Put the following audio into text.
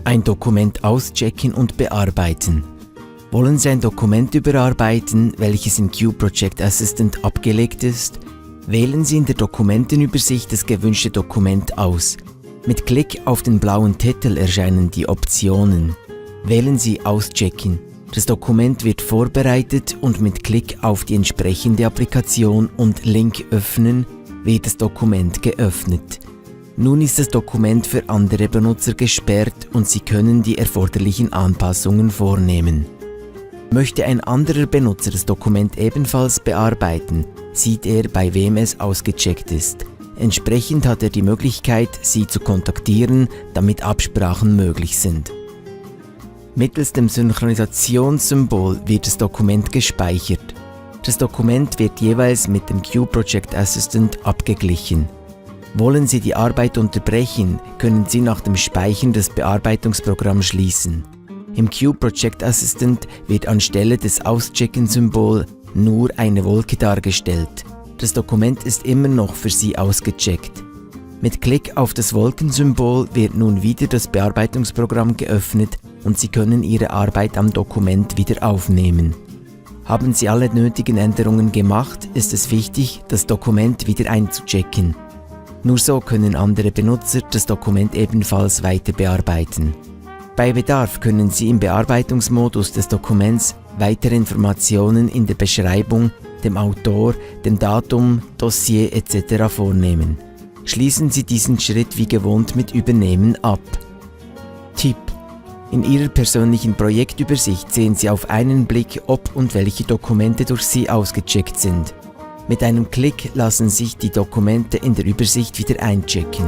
Ein Dokument auschecken und bearbeiten. Wollen Sie ein Dokument überarbeiten, welches in ProjectAssistant abgelegt ist? Wählen Sie in der Dokumentenübersicht das gewünschte Dokument aus. Mit Klick auf den blauen Titel erscheinen die Optionen. Wählen Sie Auschecken. Das Dokument wird vorbereitet und mit Klick auf die entsprechende Applikation und Link öffnen wird das Dokument geöffnet. Nun ist das Dokument für andere Benutzer gesperrt und Sie können die erforderlichen Anpassungen vornehmen. Möchte ein anderer Benutzer das Dokument ebenfalls bearbeiten, sieht er, bei wem es ausgecheckt ist. Entsprechend hat er die Möglichkeit, Sie zu kontaktieren, damit Absprachen möglich sind. Mittels dem Synchronisationssymbol wird das Dokument gespeichert. Das Dokument wird jeweils mit dem ProjectAssistant abgeglichen. Wollen Sie die Arbeit unterbrechen, können Sie nach dem Speichern das Bearbeitungsprogramm schließen. Im ProjectAssistant wird anstelle des Auschecken-Symbol nur eine Wolke dargestellt. Das Dokument ist immer noch für Sie ausgecheckt. Mit Klick auf das Wolkensymbol wird nun wieder das Bearbeitungsprogramm geöffnet und Sie können Ihre Arbeit am Dokument wieder aufnehmen. Haben Sie alle nötigen Änderungen gemacht, ist es wichtig, das Dokument wieder einzuchecken. Nur so können andere Benutzer das Dokument ebenfalls weiter bearbeiten. Bei Bedarf können Sie im Bearbeitungsmodus des Dokuments weitere Informationen in der Beschreibung, dem Autor, dem Datum, Dossier etc. vornehmen. Schließen Sie diesen Schritt wie gewohnt mit Übernehmen ab. Tipp: In Ihrer persönlichen Projektübersicht sehen Sie auf einen Blick, ob und welche Dokumente durch Sie ausgecheckt sind. Mit einem Klick lassen sich die Dokumente in der Übersicht wieder einchecken.